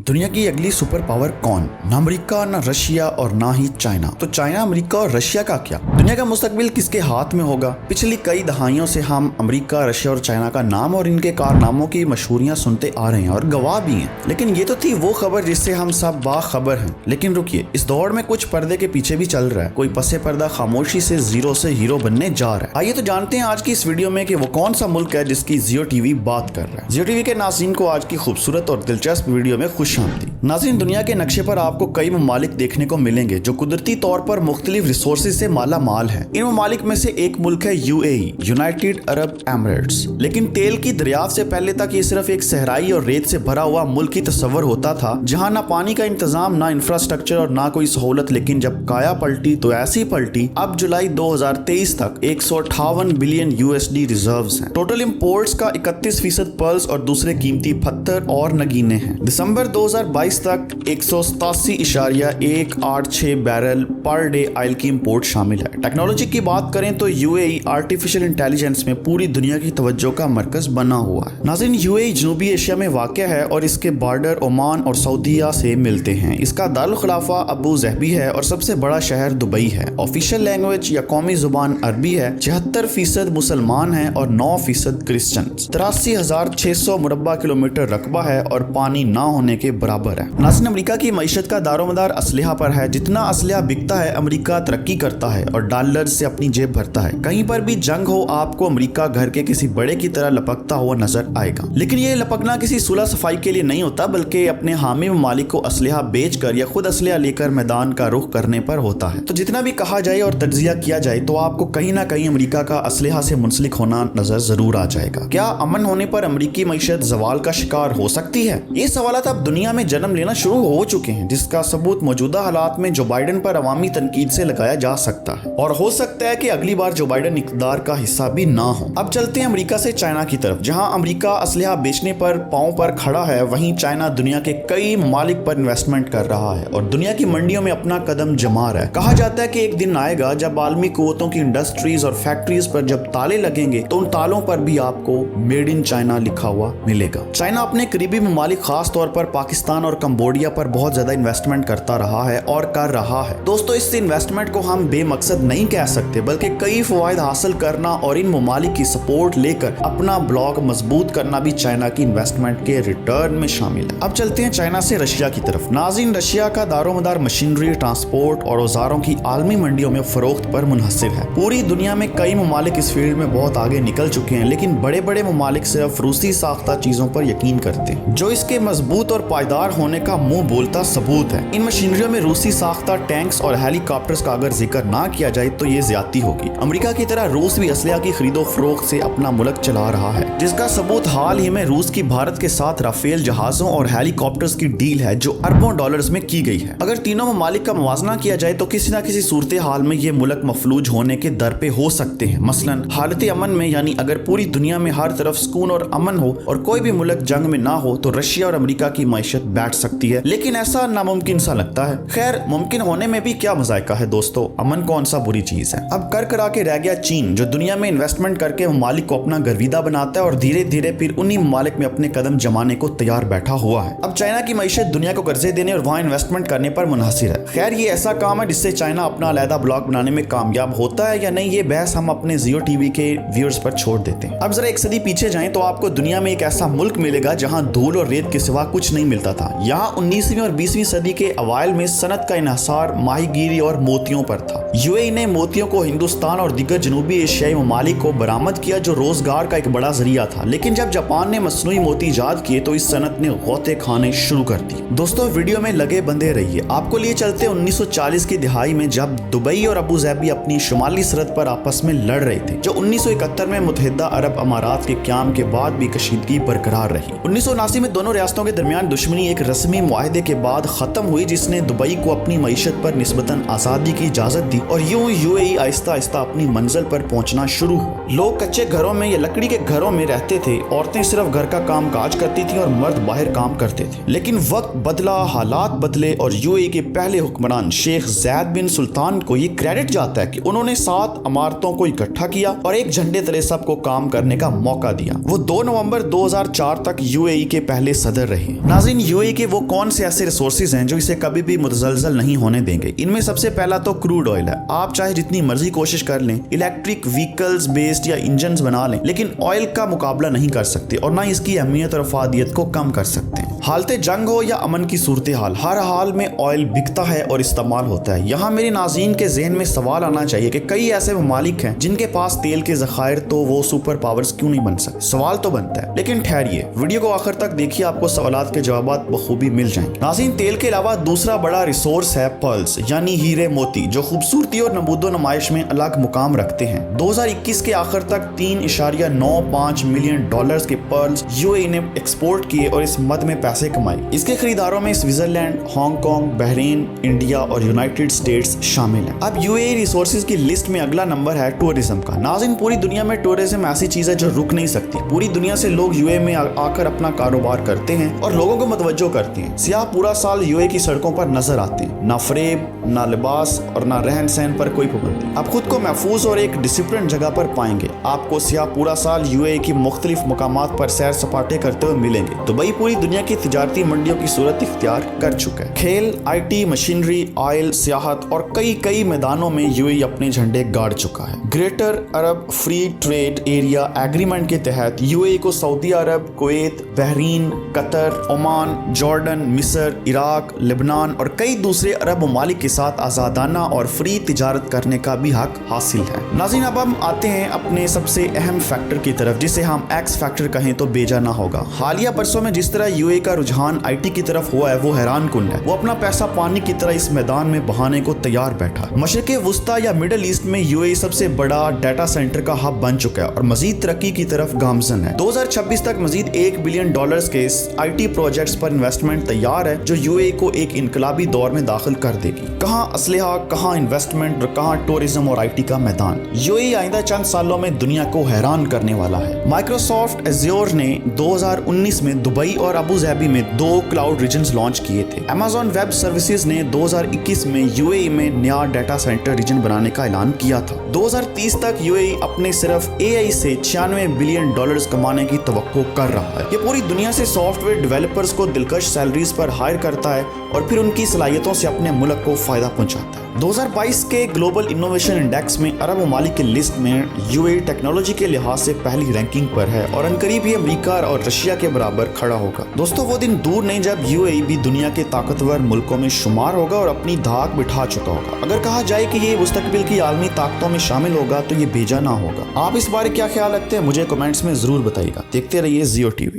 दुनिया की अगली सुपर पावर कौन? ना अमेरिका, ना रशिया और ना ही चाइना। तो चाइना, अमेरिका और रशिया का क्या? दुनिया का मुस्तकबिल किसके हाथ में होगा? पिछली कई दहाइयों से हम अमेरिका, रशिया और चाइना का नाम और इनके कारनामों की मशहूरियां सुनते आ रहे हैं और गवाह भी हैं। लेकिन ये तो थी वो खबर जिससे हम सब बाखबर हैं। लेकिन रुकिए, इस दौड़ में कुछ पर्दे के पीछे भी चल रहा है। कोई पसे पर्दा खामोशी से जीरो से हीरो बनने जा रहा है। आइए तो जानते हैं आज की इस वीडियो में कि वो कौन सा मुल्क है जिसकी जियो टीवी बात कर रहा है। जियो टीवी के नाज़रीन को आज की खूबसूरत और दिलचस्प वीडियो में खुशामदीद। नाज़रीन, दुनिया के नक्शे पर आपको कई ममालिक देखने को मिलेंगे जो कुदरती तौर पर मुख्तलिफ रिसोर्सेज से माला माल है। इन ममालिक में से एक मुल्क है यूएई, यूनाइटेड अरब एमिरेट्स। लेकिन तेल की दरियाफ्त से पहले तक ये सिर्फ एक सहराई और रेत से भरा हुआ मुल्क ही तस्वर होता था, जहाँ ना पानी का इंतजाम, ना इंफ्रास्ट्रक्चर और ना कोई सहूलत। लेकिन जब काया पलटी तो ऐसी पलटी, अब जुलाई 2023 तक 158 बिलियन यूएसडी रिजर्व्स हैं। टोटल इंपोर्ट्स का 31% पर्ल्स और दूसरे कीमती पत्थर और नगीने हैं। दिसंबर 2022 तक 187.186 बैरल पर डे ऑयल की इंपोर्ट शामिल है। टेक्नोलॉजी की बात करें तो यूएई आर्टिफिशियल इंटेलिजेंस में पूरी दुनिया की तवज्जो का मरकज बना हुआ है। नाज़रीन, यूएई जनूबी एशिया में वाक़ है और इसके बॉर्डर ओमान और सऊदीया से मिलते हैं। इसका दारुल खिलाफा अबू ज़हबी है और सबसे बड़ा शहर दुबई है। ऑफिशियल लैंग्वेज या कौमी जुबान अरबी है। 76% मुसलमान हैं और 9% क्रिश्चियन। 83,600 मुरब्बा किलोमीटर रकबा है और पानी ना होने के बराबर है। नाज़रीन, अमेरिका की मईशत का दारोमदार असलहा पर है। जितना असलहा बिकता है, अमेरिका तरक्की करता है और डॉलर से अपनी जेब भरता है। कहीं पर भी जंग हो, आपको अमेरिका घर के किसी बड़े की तरह लपकता हुआ नजर आएगा। लेकिन ये लपकना किसी सुलह सफाई के लिए नहीं होता, बल्कि अपने हामी ममालिक को असलहा बेचकर या खुद असलहा लेकर मैदान का रुख करने पर होता है। तो जितना भी कहा जाए और तज्जिया किया जाए, तो आपको कहीं ना कहीं अमेरिका का असलहा से मुंसलिक होना नजर जरूर आ जाएगा। क्या अमन होने पर अमेरिकी मईशत जवाल का शिकार हो सकती है? ये सवाल अब दुनिया में जन्म लेना शुरू हो चुके हैं, जिसका सबूत मौजूदा हालात में जो बाइडेन पर अवामी तनकीद से लगाया जा सकता है। और हो सकता है कि अगली बार जो बाइडेन इक़्तिदार का हिस्सा भी ना हो। अब चलते हैं अमेरिका से चाइना की तरफ। जहां अमेरिका असलहा बेचने पर पांव पर खड़ा है, वहीं चाइना दुनिया के कई ममालिक पर इन्वेस्टमेंट कर रहा है और दुनिया की मंडियों में अपना कदम जमा रहा है। कहा जाता है कि एक दिन आएगा जब आलमी कुव्वतों की इंडस्ट्रीज और फैक्ट्रीज पर जब ताले लगेंगे, तो उन तालों पर भी आपको मेड इन चाइना लिखा हुआ मिलेगा। चाइना अपने करीबी ममालिक, खास तौर पर पाकिस्तान और कंबोडिया पर बहुत ज्यादा इन्वेस्टमेंट करता रहा है और कर रहा है। दोस्तों, इस इन्वेस्टमेंट को हम बेमकसद नहीं कह सकते, बल्कि कई फवायद हासिल करना और इन ममालिक की सपोर्ट लेकर अपना ब्लॉक मजबूत करना भी चाइना की इन्वेस्टमेंट के रिटर्न में शामिल है। अब चलते हैं चाइना से रशिया की तरफ। नाज़रीन, रशिया का दारोमदार मशीनरी, ट्रांसपोर्ट और औजारों की आलमी मंडियों में फरोख्त पर मुनहसिर है। पूरी दुनिया में कई ममालिक इस फील्ड में बहुत आगे निकल चुके हैं, लेकिन बड़े बड़े ममालिक सिर्फ रूसी साख्ता चीजों पर यकीन करते हैं, जो इसके मजबूत और पायदार होने का मुंह बोलता सबूत है। इन मशीनरियों में रूसी साख्ता टैंक्स और हेलीकॉप्टर्स का अगर जिक्र ना किया जाए तो ये ज्यादती होगी। अमेरिका की तरह रूस भी असलहा की खरीदो फरोख्त से अपना मुल्क चला रहा है, जिसका सबूत हाल ही में रूस की भारत के साथ राफेल जहाजों और हेलीकॉप्टर्स की डील है, जो अरबों डॉलर्स में की गई है। अगर तीनों ममालिक का मुवाजना किया जाए तो किसी न किसी सूरत हाल में ये मुल्क मफलूज होने के दर पे हो सकते हैं। मसलन हालत अमन में, यानी अगर पूरी दुनिया में हर तरफ सुकून और अमन हो और कोई भी मुल्क जंग में ना हो, तो रशिया और अमेरिका की मईशत बैठ सकती है। लेकिन ऐसा नामुमकिन सा लगता है। खैर, मुमकिन होने में भी क्या मजायका है दोस्तों, अमन कौन सा बुरी चीज है। अब कर करा के रह गया चीन, जो दुनिया में इन्वेस्टमेंट करके ममालिक को अपना गर्विदा बनाता है और धीरे धीरे फिर उन्हीं ममालिक में अपने कदम जमाने को तैयार बैठा हुआ है। अब चाइना की मईशत दुनिया को कर्जे देने और वहाँ इन्वेस्टमेंट करने पर मुनहसिर है। खैर, ये ऐसा काम है जिससे चाइना अपना अलहदा ब्लॉक बनाने में कामयाब होता है या नहीं, ये बहस हम अपने जियो टीवी के व्यूअर्स पर छोड़ देते हैं। अब जरा एक सदी पीछे जाएं तो आपको दुनिया में एक ऐसा मुल्क मिलेगा जहां धूल और रेत के सिवा कुछ नहीं मिलता था। यहाँ 19वीं और 20वीं सदी के अवाइल में सनत का इन्हिसार माहीगीरी और मोतियों पर था। यूएई ने मोतियों को हिंदुस्तान और दीगर जनूबी एशियाई ममालिक को बरामद किया, जो रोजगार का एक बड़ा जरिया था। लेकिन जब जापान ने मसनूई मोती इजाद किए तो इस सनत ने गोते खाने शुरू कर दी। दोस्तों, वीडियो में लगे बंधे रहिए। आपको लिए चलते 1940 की दिहाई में, जब दुबई और अबू ज़हबी अपनी शुमाली सरहद पर आपस में लड़ रहे थे, जो 1971 में मुत्तहिदा अरब अमारात के क़याम के बाद भी कशीदगी बरकरार रही। 1979 में दोनों रियासतों के दरमियान दुश्मनी एक रस्मी मुआहदे के बाद खत्म हुई, जिसने दुबई को अपनी मईशत पर निस्बतन आज़ादी की इजाज़त दी और यूं यूएई आहिस्ता आहिस्ता अपनी मंजिल पर पहुंचना शुरू हुआ। लोग कच्चे घरों में या लकड़ी के घरों में रहते थे, औरतें सिर्फ घर का काम काज करती थी और मर्द बाहर काम करते थे। लेकिन वक्त बदला, हालात बदले और यूएई के पहले हुक्मरान शेख ज़ैद बिन सुल्तान को ये क्रेडिट जाता है कि उन्होंने 7 इमारतों को इकट्ठा किया और एक झंडे तले सबको काम करने का मौका दिया। वो 2 नवंबर 2004 तक यूएई के पहले सदर रहे। नाज़रीन, यूएई के वो कौन से ऐसे रिसोर्सेज हैं जो इसे कभी भी मुतज़लज़ल नहीं होने देंगे? इनमें सबसे पहला तो क्रूड ऑयल है। आप चाहे जितनी मर्जी कोशिश कर लें, इलेक्ट्रिक व्हीकल्स बेस्ड या इंजन बना लें, लेकिन ऑयल का मुकाबला नहीं कर सकते और ना इसकी अहमियत और अफादियत को कम कर सकते हैं। हालत जंग हो या अमन की सूरत हाल, हर हाल में ऑयल बिकता है और इस्तेमाल होता है। यहाँ मेरे नाज़रीन के ज़हन में सवाल आना चाहिए कि कई ऐसे ममालिक हैं जिनके पास तेल के ज़खायर, तो वो सुपर पावर्स क्यों नहीं बन सकते? सवाल तो बनता है, लेकिन ठहरिए, वीडियो को आखिर तक देखिए, आपको सवालात के जवाब बखूबी मिल जाएंगे। नाज़रीन, तेल के अलावा दूसरा बड़ा रिसोर्स है पर्ल्स, यानी हीरे मोती, जो खूबसूरती और नमूदो नुमाइश में अलग मुकाम रखते हैं। 2021 के आखिर तक 3.95 मिलियन डॉलर्स के पर्ल्स यूएई ने एक्सपोर्ट किए और इस मद में पैसे कमाए। इसके खरीदारों में स्विट्जरलैंड, हांगकांग, बहरीन, इंडिया और यूनाइटेड स्टेट्स शामिल हैं। अब यूएई रिसोर्सेज की लिस्ट में अगला नंबर है टूरिज्म का। नाज़रीन, पूरी दुनिया में टूरिज्म ऐसी चीज है जो रुक नहीं सकती। पूरी दुनिया से लोग यूएई में आकर अपना कारोबार करते हैं और लोगों को मुतवज्जो करते हैं। सियाह पूरा साल यूएई की सड़कों पर नजर आते हैं, ना फरेब, ना लिबास और ना रहन सहन पर कोई पाबंदी। आप खुद को महफूज और एक डिसिप्लिन जगह पर पाएंगे। आपको सियाह पूरा साल यूएई की मुख्तलिफ मकामात पर सैर सपाटे करते हुए मिलेंगे। दुबई पूरी दुनिया की तिजारती मंडियों की सूरत इख्तियार कर चुका है। खेल, आईटी, मशीनरी, ऑयल, सियाहत और कई मैदानों में यूएई अपने झंडे गाड़ चुका है। Greater Arab free trade area agreement के तहत यूएई को सऊदी अरब, Kuwait, Bahrain, Qatar, Oman, Jordan, मिस्र, इराक, लेबनान और कई दूसरे अरब ममालिक के साथ आज़ादाना और फ्री तिजारत करने का भी हक हासिल है। नाज़रीन, अब हम आते हैं अपने सबसे अहम फैक्टर की तरफ, जिसे हम एक्स फैक्टर कहें तो बेजा ना होगा। हालिया बरसों में जिस तरह यूएई का रुझान आईटी की तरफ हुआ है वो हैरान कुन है। वो अपना पैसा पानी की तरह इस मैदान में बहाने को तैयार बैठा। मशरिक़ वुस्ता या मिडल ईस्ट में यूएई सबसे बड़ा डाटा सेंटर का हब बन चुका है और मजीद तरक्की की तरफ गामजन है। 2026 तक मजीद $1 बिलियन के आईटी प्रोजेक्ट्स पर इन्वेस्टमेंट तैयार है, जो यूएई को एक इनकलाबी दौर में दाखिल कर देगी। कहाँ असलहा, कहाँ इन्वेस्टमेंट और कहाँ टूरिज्म और आईटी का मैदान। यूएई आइंदा चंद सालों में दुनिया को हैरान करने वाला है। माइक्रोसॉफ्ट एज़्योर ने 2019 में दुबई और अबू धाबी में 2 क्लाउड रीजन्स लॉन्च किए थे। अमेज़न वेब सर्विसेज ने 2021 में यूएई में नया डाटा सेंटर रीजन बनाने का ऐलान किया था। 2030 तक यूएई अपने सिर्फ एआई से $96 बिलियन कमाने की तवक्को कर रहा है। ये पूरी दुनिया से सॉफ्टवेयर डेवलपर्स को दिलकश सैलरीज पर हायर करता है और फिर उनकी सलाहियतों से अपने मुल्क को फायदा पहुंचाता है। 2022 के ग्लोबल इनोवेशन इंडेक्स में अरब ममालिक की लिस्ट में यूएई टेक्नोलॉजी के लिहाज से पहली रैंकिंग पर है और अनकरीब ही अमेरिका और रशिया के बराबर खड़ा होगा। दोस्तों, वो दिन दूर नहीं जब यूएई भी दुनिया के ताकतवर मुल्कों में शुमार होगा और अपनी धाक बिठा चुका होगा। अगर कहा जाए कि ये मुस्तकबिल की आलमी ताकतों में शामिल होगा तो ये बेजा ना होगा। आप इस बारे क्या ख्याल रखते हैं? मुझे कमेंट्स में जरूर बताइएगा। देखते रहिए जियो टीवी।